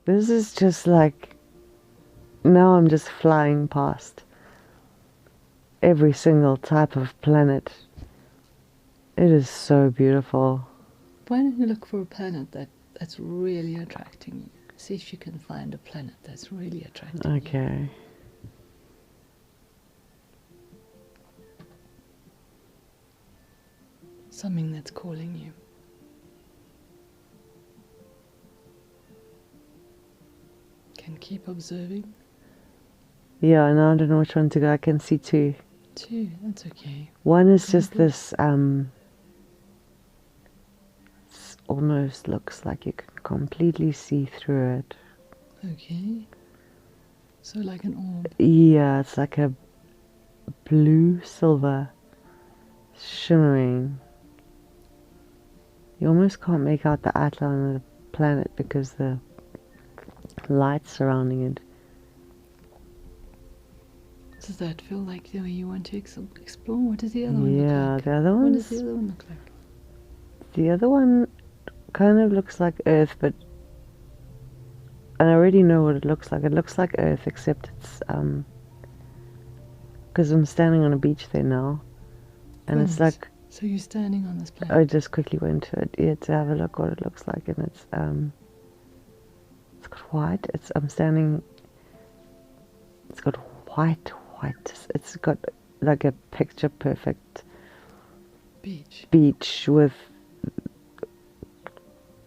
This is just like, now I'm just flying past every single type of planet. It is so beautiful. Why don't you look for a planet that's really attracting you? See if you can find a planet that's really attracting you. Okay. Something that's calling you. Can keep observing. Yeah, and I don't know which one to go. I can see two. Two, that's okay. One is just this, almost looks like you can completely see through it. Okay. So like an orb. Yeah, it's like a blue silver shimmering. You almost can't make out the outline of the planet because the light surrounding it. Does that feel like the way you want to explore? What does the other one look Yeah, like? the other What one. does the other one look like? The other one kind of looks like Earth, but and I already know what it looks like. It looks like Earth, except it's because I'm standing on a beach there now, and it's like. So you're standing on this planet. I just quickly went to it to have a look what it looks like, and it's got white. I'm standing. It's got white. It's got like a picture perfect beach with,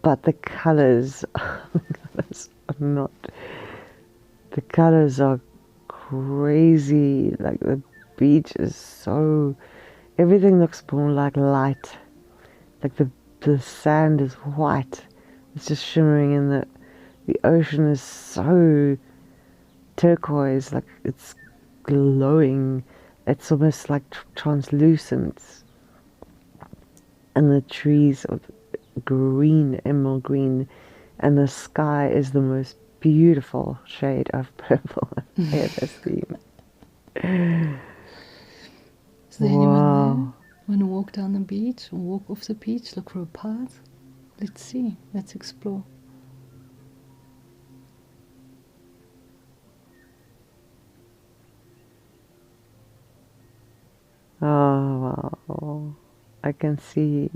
but the colors are not. The colors are crazy. Like the beach is so. Everything looks more like light. Like the sand is white. It's just shimmering, and the ocean is so turquoise. Like it's glowing. It's almost like translucent. And the trees are green, emerald green, and the sky is the most beautiful shade of purple I've ever seen. Is there anyone there? Want to walk down the beach or walk off the beach? Look for a path? Let's see. Let's explore. Oh, wow. I can see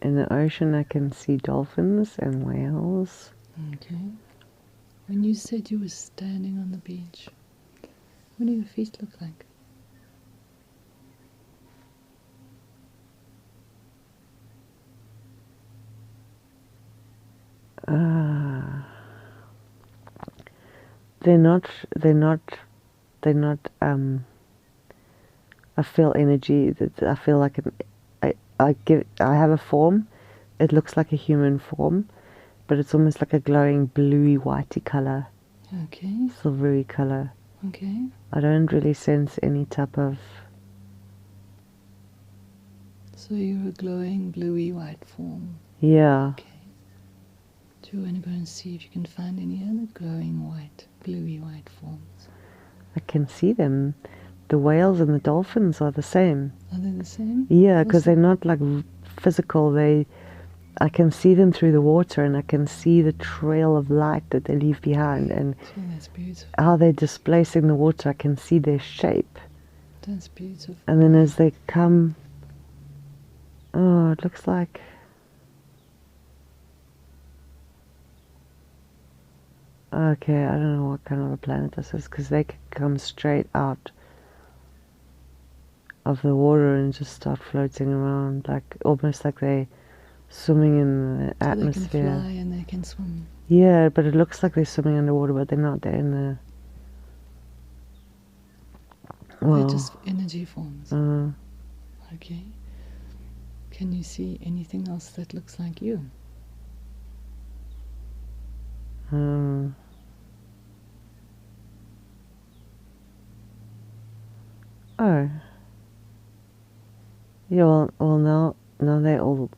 in the ocean, I can see dolphins and whales. Okay. When you said you were standing on the beach, what do your feet look like? They're not I feel energy. I feel like I have a form. It looks like a human form, but it's almost like a glowing bluey whitey color. Okay. Silvery color. Okay. I don't really sense any type of. So you're a glowing bluey white form. Yeah. Okay. Do you want to go and see if you can find any other glowing white, bluey white forms? I can see them. The whales and the dolphins are the same. Are they the same? Yeah, because they're not like physical. I can see them through the water, and I can see the trail of light that they leave behind, and that's beautiful. How they're displacing the water. I can see their shape. That's beautiful. And then as they come, it looks like. Okay, I don't know what kind of a planet this is, because they could come straight out of the water and just start floating around, like almost like they swimming in the atmosphere. They can fly and they can swim. Yeah, but it looks like they're swimming underwater, but they're not. They're in the. They're just energy forms. Okay. Can you see anything else that looks like you? Oh. Yeah. Well, now they're all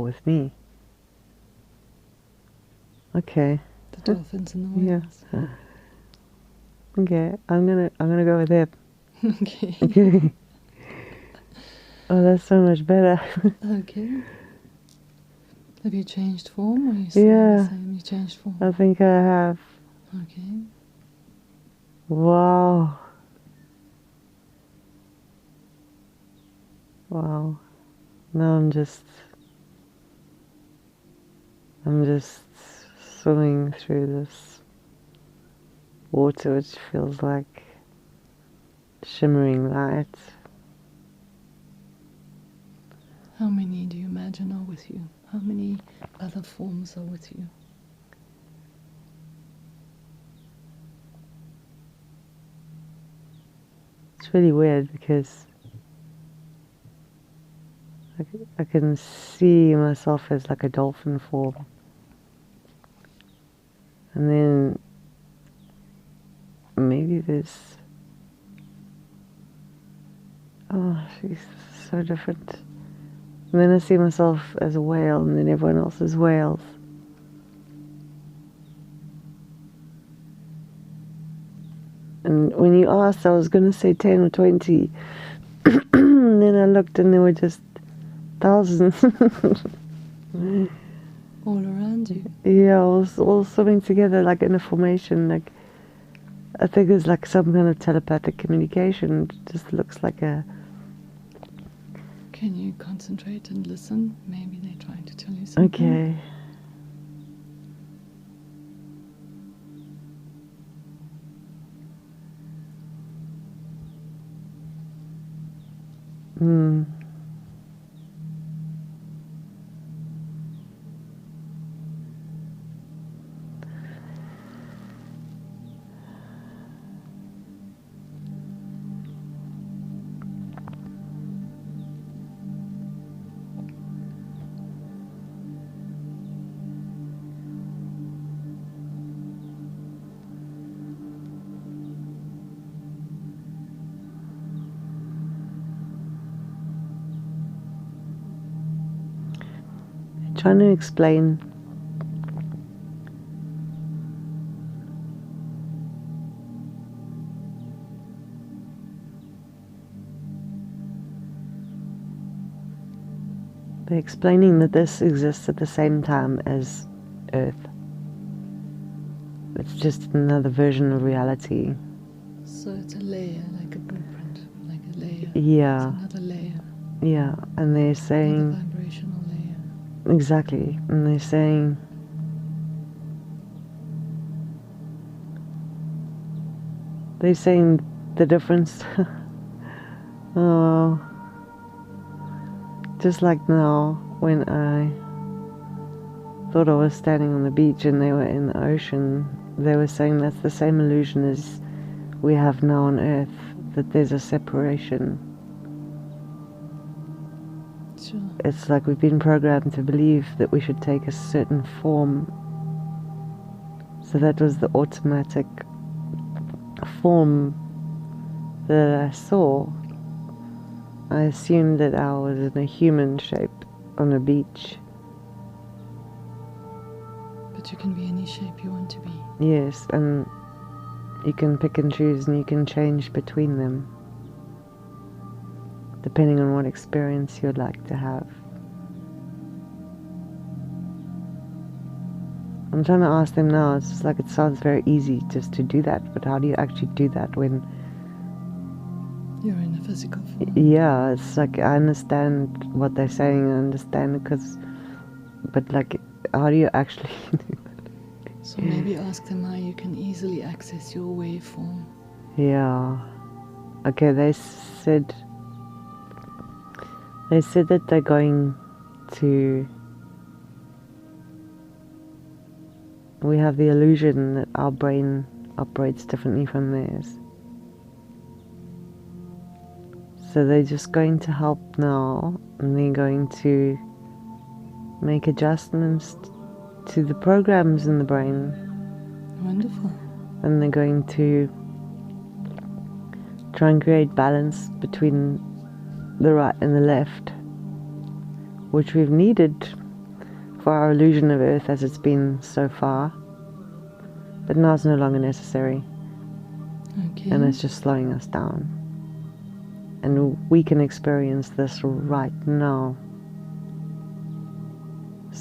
with me. Okay. The dolphins and the whales. Yeah. Okay. I'm gonna go with them. Okay. Okay. Oh, that's so much better. Okay. Have you changed form, or you still the same? You changed form? I think I have. Okay. Wow. Wow. Now I'm just swimming through this water, which feels like shimmering light. How many do you imagine are with you? How many other forms are with you? It's really weird because I can see myself as like a dolphin form. And then maybe there's... Oh, she's so different. And then I see myself as a whale, and then everyone else is whales. And when you asked, I was going to say 10 or 20. And then I looked, and there were just thousands. All around you? Yeah, all swimming together like in a formation. Like, I think there's like some kind of telepathic communication. It just looks like a... Can you concentrate and listen? Maybe they're trying to tell you something. Okay. Trying to explain they're explaining that this exists at the same time as Earth. It's just another version of reality. So it's a layer, like a blueprint, like a layer. Yeah. It's another layer. Yeah, and they're saying... Another vibrational layer. Exactly, and they're saying... They're saying the difference... Oh... Just like now, when I thought I was standing on the beach and they were in the ocean, they were saying that's the same illusion as we have now on Earth, that there's a separation. Sure. It's like we've been programmed to believe that we should take a certain form. So that was the automatic form that I saw. I assumed that I was in a human shape on a beach. But you can be any shape you want to be. Yes, and you can pick and choose and you can change between them, depending on what experience you'd like to have. I'm trying to ask them now, it's just like it sounds very easy just to do that, but how do you actually do that when... You're in a physical form. Yeah, it's like I understand what they're saying, I understand because... But like, how do you actually do that? So maybe ask them how you can easily access your waveform. Yeah. Okay, they said that they're going to... We have the illusion that our brain operates differently from theirs. So they're just going to help now, and they're going to make adjustments to the programs in the brain. Wonderful. And they're going to try and create balance between the right and the left, which we've needed for our illusion of Earth as it's been so far. But now it's no longer necessary. Okay. And it's just slowing us down. And we can experience this right now.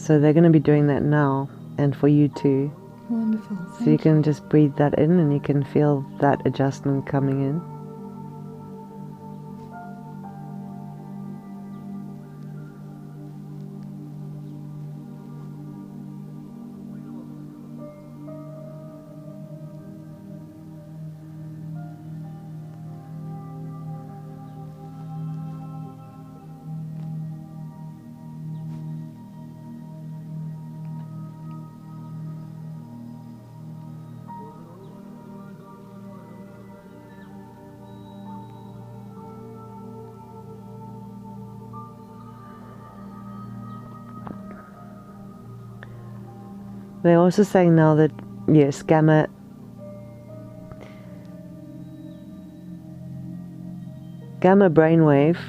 So they're going to be doing that now, and for you too. Wonderful. So you can just breathe that in, and you can feel that adjustment coming in. They're also saying now that, yes, gamma brainwave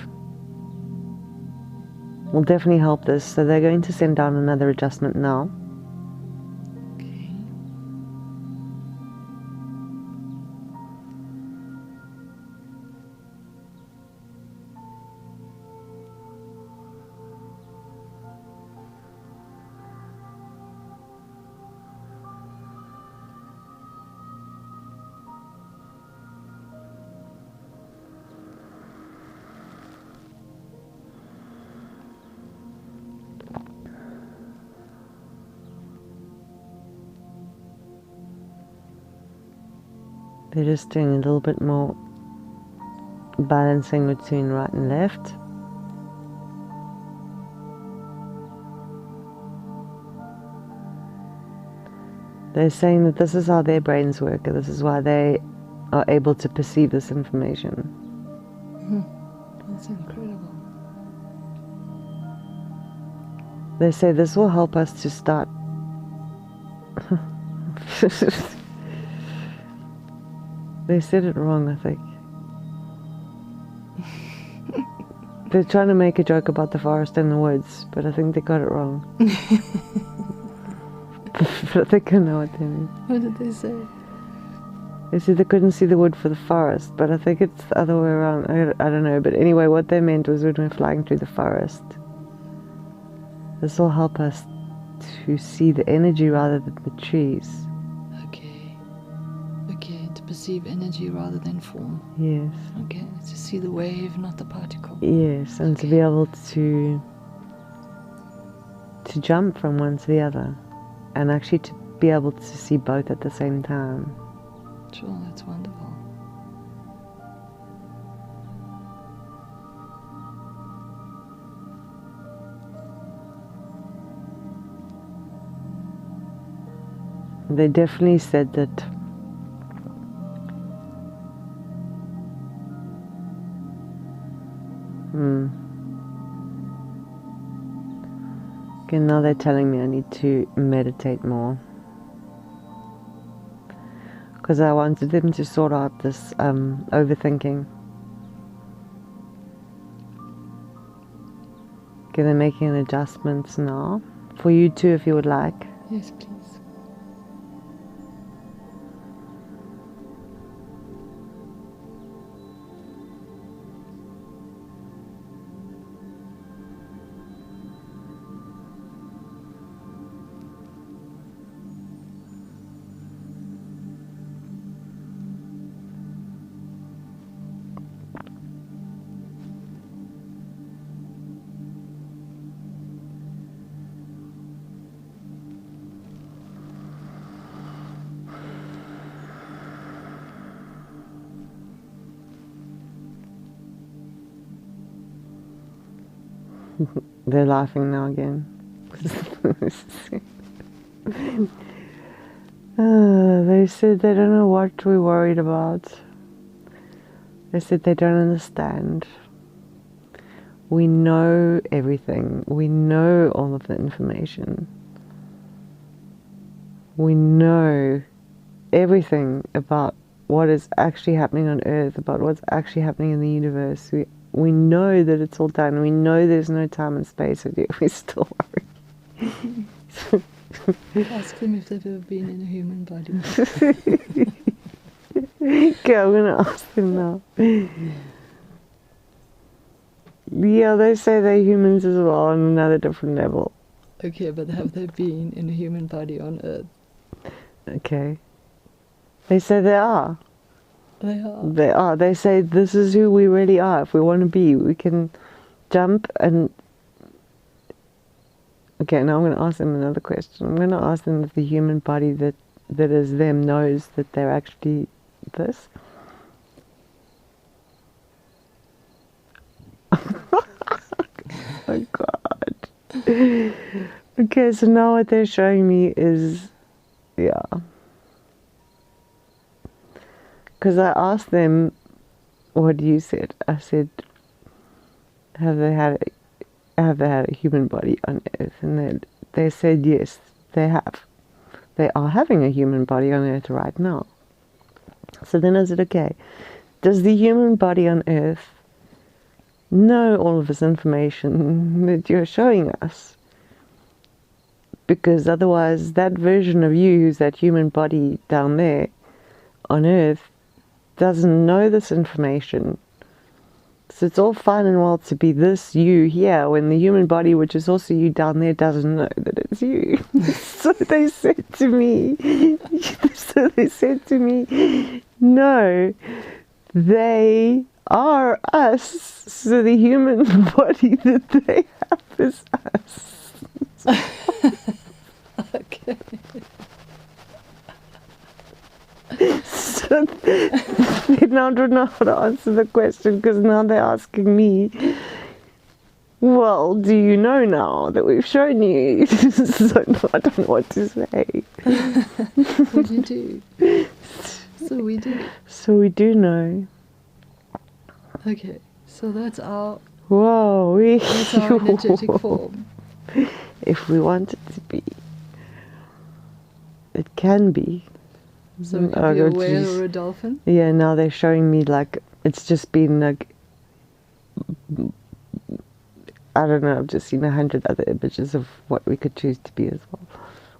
will definitely help this. So they're going to send down another adjustment now. Okay. They're just doing a little bit more balancing between right and left. They're saying that this is how their brains work, and this is why they are able to perceive this information. That's incredible. They say this will help us to start. They said it wrong, I think. They're trying to make a joke about the forest and the woods, but I think they got it wrong. But I think I know what they mean. What did they say? They said they couldn't see the wood for the forest, but I think it's the other way around. I don't know, but anyway, what they meant was when we're flying through the forest, this will help us to see the energy rather than the trees. Okay, to perceive energy rather than form. Yes. Okay, to see the wave, not the particle. Yes, and to be able to jump from one to the other, and actually to be able to see both at the same time. Sure, that's wonderful. They definitely said that Okay, now they're telling me I need to meditate more, because I wanted them to sort out this overthinking. Okay, they're making adjustments now. For you too, if you would like. Yes, please. They're laughing now again. They said they don't know what we're worried about. They said they don't understand. We know everything. We know all of the information. We know everything about what is actually happening on Earth, about what's actually happening in the universe. We know that it's all done. We know there's no time and space, and yet we still worry. Ask them if they've ever been in a human body. Okay, I'm going to ask them now. Yeah, they say they're humans as well on another different level. Okay, but have they been in a human body on Earth? Okay. They say they are. They are. They are. They say this is who we really are. If we want to be, we can jump and... Okay, now I'm going to ask them another question. I'm going to ask them if the human body that is them knows that they're actually this. Oh God. Okay, so now what they're showing me is, yeah. Because I asked them what you said. I said, have they had a human body on Earth? And they said yes, they have. They are having a human body on Earth right now. So then I said, okay, does the human body on Earth know all of this information that you're showing us? Because otherwise that version of you, who's that human body down there on Earth, doesn't know this information. So it's all fine and well to be this you here when the human body, which is also you down there, doesn't know that it's you. So they said to me, no, they are us. So the human body that they have is us. Okay. So they now don't know how to answer the question, because now they're asking me, well, do you know now that we've shown you? So no, I don't know what to say. What do you do? So we do. So we do know. Okay, so that's our Whoa, that's our energetic form. If we want it to be, it can be. So it could be a whale or a dolphin? Yeah, now they're showing me like, it's just been like, I don't know, I've just seen 100 other images of what we could choose to be as well.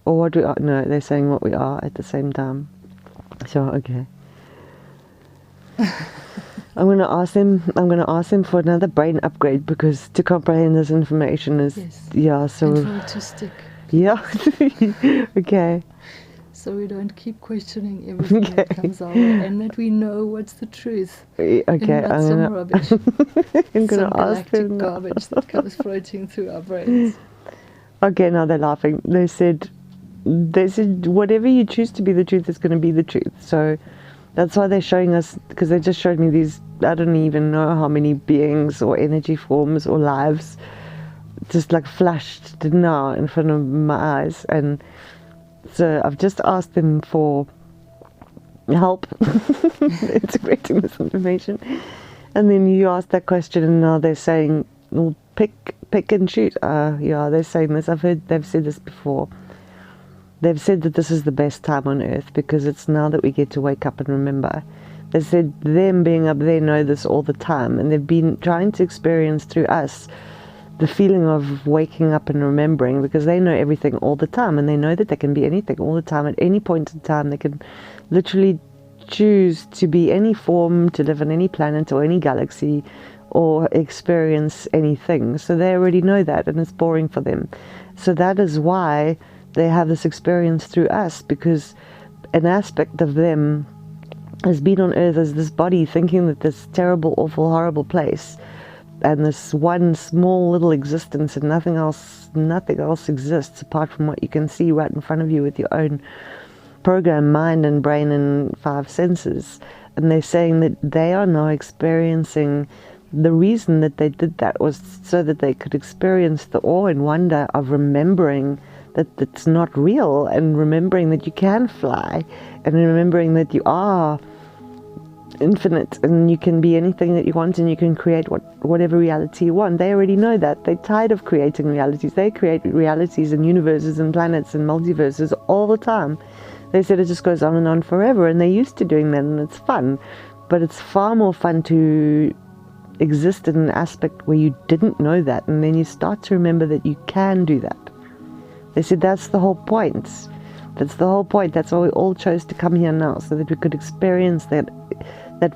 Or what we are, no, they're saying what we are at the same time. So, okay. I'm going to ask them for another brain upgrade, because to comprehend this information is, yes. Yeah, so... And for it to stick. Yeah, okay. So we don't keep questioning everything that comes our way, and that we know what's the truth. Okay, and not some rubbish. I'm going some to ask galactic them garbage that comes floating through our brains. Okay, now they're laughing. They said whatever you choose to be the truth is going to be the truth. So that's why they're showing us, because they just showed me these, I don't even know how many beings or energy forms or lives just like flashed now in front of my eyes. And so I've just asked them for help integrating this information. And then you asked that question, and now they're saying, well, pick and shoot. Yeah, they're saying this. I've heard they've said this before. They've said that this is the best time on Earth, because it's now that we get to wake up and remember. They said them being up there know this all the time, and they've been trying to experience through us the feeling of waking up and remembering, because they know everything all the time, and they know that they can be anything all the time. At any point in time, they can literally choose to be any form, to live on any planet or any galaxy, or experience anything. So they already know that, and it's boring for them. So that is why they have this experience through us, because an aspect of them has been on Earth as this body, thinking that this terrible, awful, horrible place, and this one small little existence, and nothing else exists apart from what you can see right in front of you with your own programmed mind and brain and 5 senses. And they're saying that they are now experiencing, the reason that they did that was so that they could experience the awe and wonder of remembering that it's not real, and remembering that you can fly, and remembering that you are infinite, and you can be anything that you want, and you can create whatever reality you want. They already know that. They're tired of creating realities. They create realities and universes and planets and multiverses all the time. They said it just goes on and on forever, and they're used to doing that, and it's fun. But it's far more fun to exist in an aspect where you didn't know that, and then you start to remember that you can do that. They said that's the whole point. That's the whole point. That's why we all chose to come here now, so that we could experience that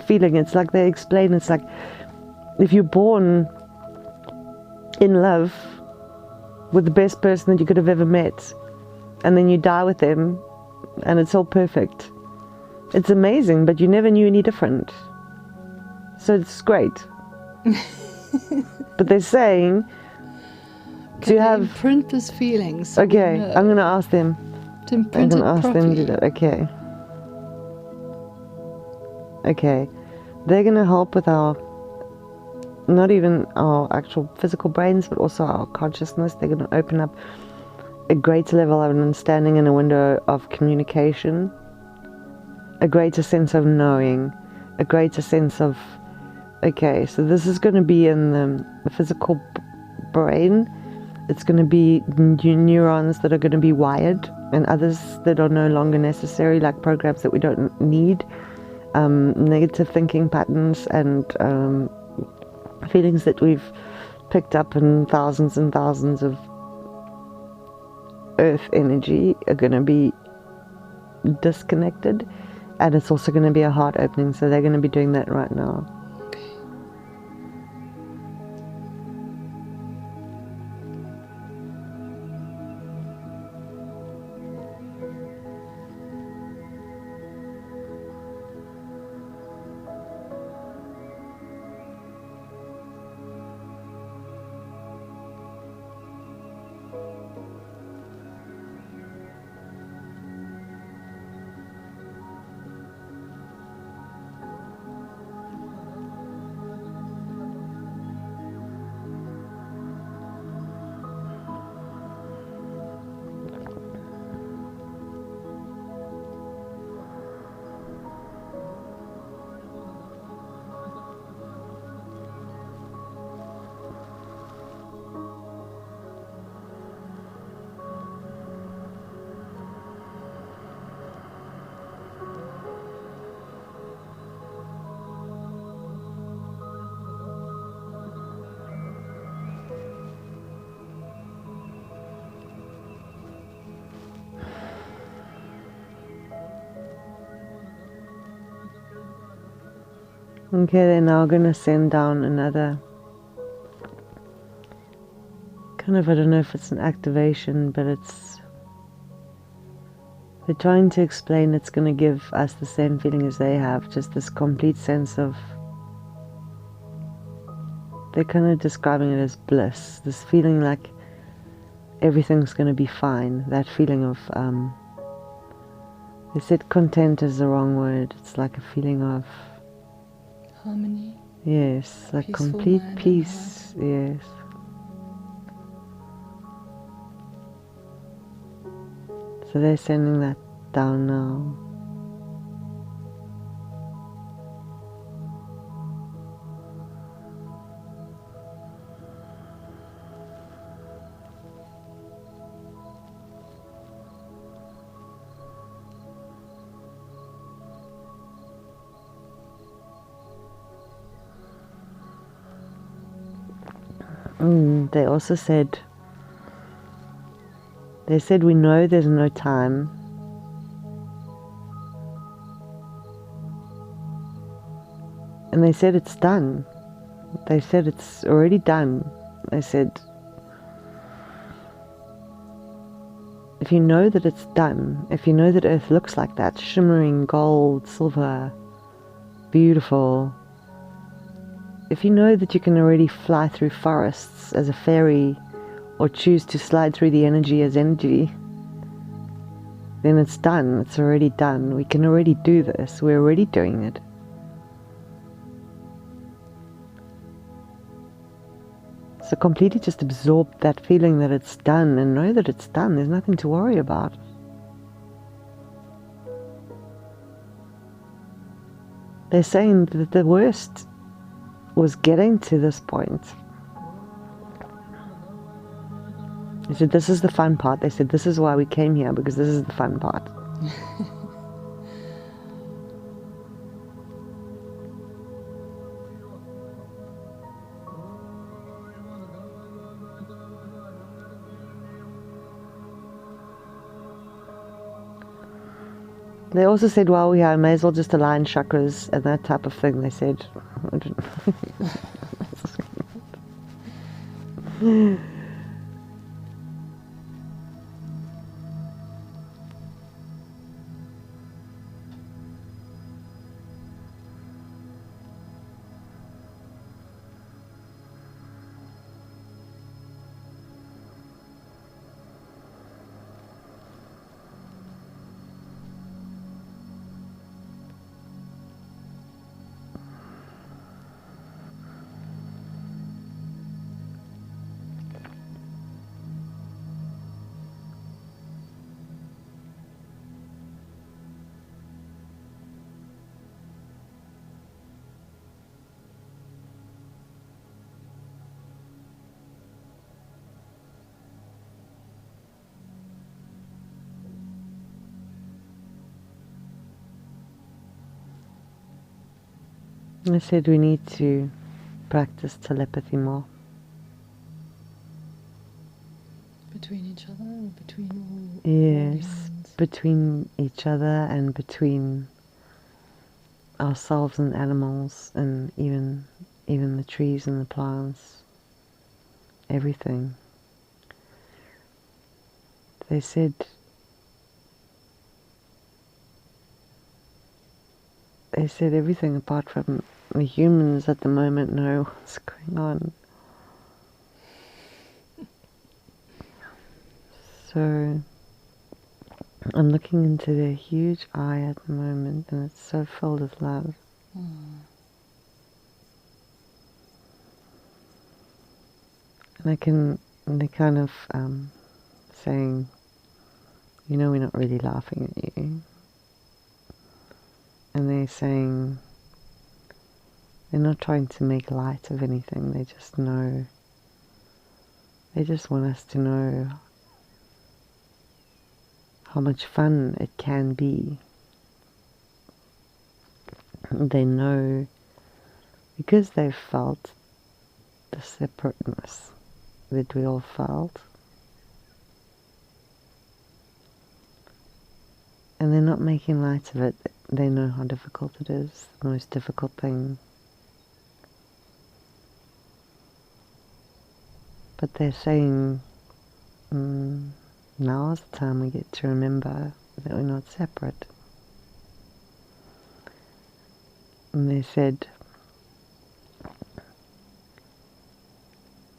feeling. It's like they explain, it's like if you're born in love, with the best person that you could have ever met, and then you die with them and it's all perfect. It's amazing, but you never knew any different. So it's great. But they're saying to have imprint this feeling. So okay, I'm going to ask them. To imprint it properly. Them to do that. Okay. Okay. They're going to help with our, not even our actual physical brains, but also our consciousness. They're going to open up a greater level of understanding and a window of communication, a greater sense of knowing, a greater sense of, okay, so this is going to be in the physical brain. It's going to be neurons that are going to be wired and others that are no longer necessary, like programs that we don't need, negative thinking patterns and feelings that we've picked up in thousands and thousands of earth energy are going to be disconnected, and it's also going to be a heart opening, so they're going to be doing that right now. Okay, they're now going to send down another kind of, I don't know if it's an activation, but they're trying to explain it's going to give us the same feeling as they have, just this complete sense of, they're kind of describing it as bliss, this feeling like everything's going to be fine, that feeling of, they said content is the wrong word, it's like a feeling of harmony. Yes, like complete peace. Yes. So they're sending that down now. They also said, we know there's no time. And they said it's done. They said it's already done. They said, if you know that it's done, if you know that Earth looks like that, shimmering gold, silver, beautiful, if you know that you can already fly through forests as a fairy or choose to slide through the energy as energy, then it's done. It's already done. We can already do this. We're already doing it. So completely just absorb that feeling that it's done and know that it's done. There's nothing to worry about. They're saying that the worst was getting to this point. They said this is the fun part. They said this is why we came here, because this is the fun part. They also said while we're here, I may as well just align chakras and that type of thing, they said. I said we need to practice telepathy more. Between each other or between all Yes, humans? between each other and between ourselves and animals, and even the trees and the plants, everything. They said everything apart from the humans at the moment know what's going on. So I'm looking into their huge eye at the moment, and it's so filled with love. And they're kind of saying, you know, we're not really laughing at you. And they're saying, they're not trying to make light of anything, they just know, they just want us to know how much fun it can be. They know, because they've felt the separateness that we all felt, and they're not making light of it. They know how difficult it is, the most difficult thing. But they're saying, now is the time we get to remember that we're not separate. And they said,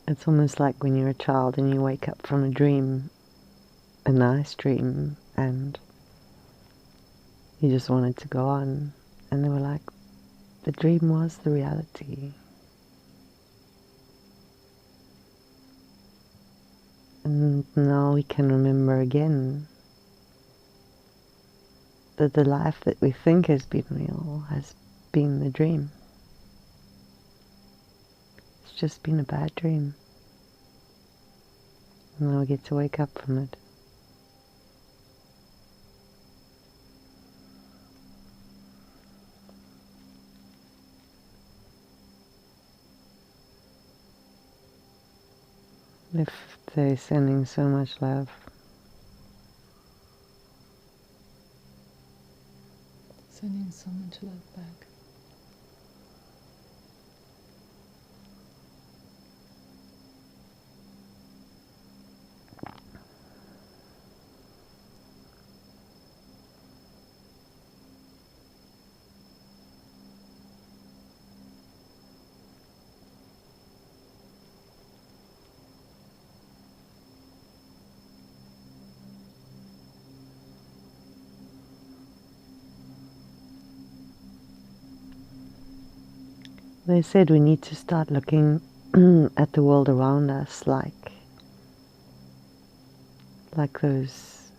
it's almost like when you're a child and you wake up from a dream, a nice dream, and you just wanted to go on. And they were like, the dream was the reality. And now we can remember again that the life that we think has been real has been the dream. It's just been a bad dream. And now we get to wake up from it. If they're sending so much love. Sending so much love back. They said we need to start looking at the world around us like those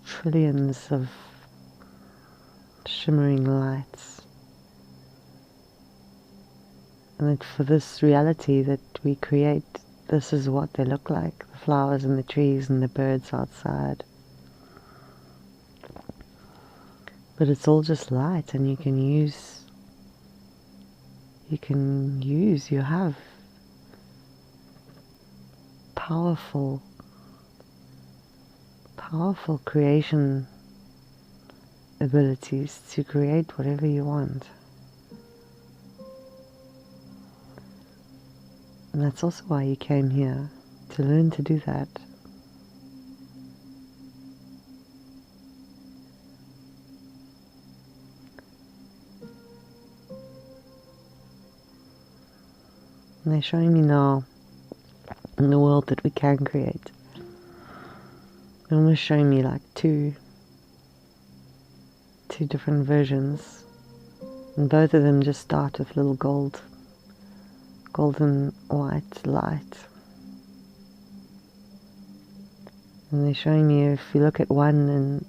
trillions of shimmering lights. And that for this reality that we create, this is what they look like. The flowers and the trees and the birds outside. But it's all just light, and you have powerful creation abilities to create whatever you want. And that's also why you came here, to learn to do that. And they're showing me now in the world that we can create. They're almost showing me like two different versions. And both of them just start with little golden white light. And they're showing me, if you look at one and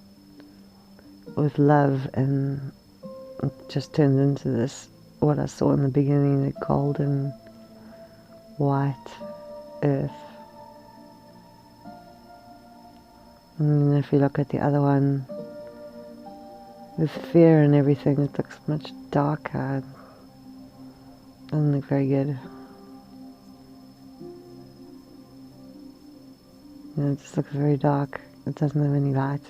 with love, and it just turns into this, what I saw in the beginning, the golden white earth. And then if you look at the other one, with fear and everything, it looks much darker. It doesn't look very good. It just looks very dark. It doesn't have any light.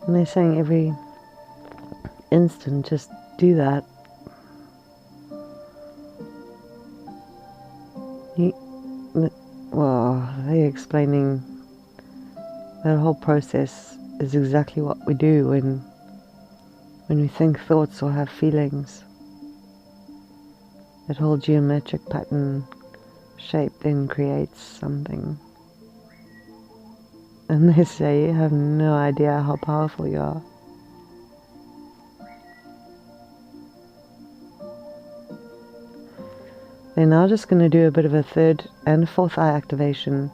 And they're saying every instant, just do that. They're explaining that whole process is exactly what we do when we think thoughts or have feelings. That whole geometric pattern shape then creates something. And they say you have no idea how powerful you are. They're now just going to do a bit of a third and fourth eye activation,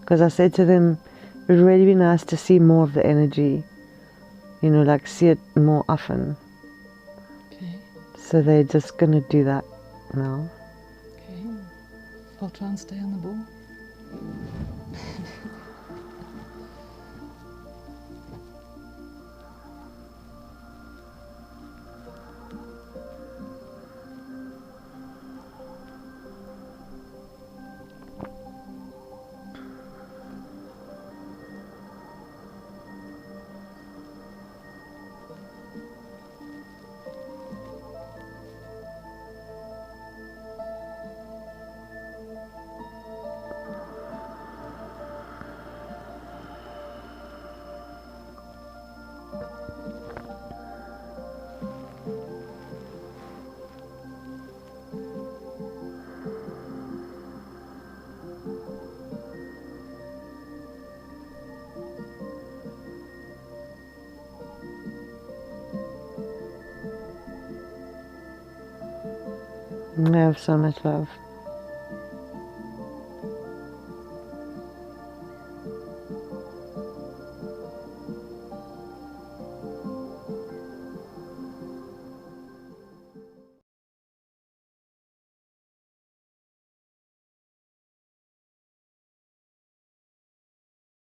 because I said to them, it would really be nice to see more of the energy, like see it more often. Okay. So they're just going to do that now. Okay. I'll try and stay on the ball. I have so much love.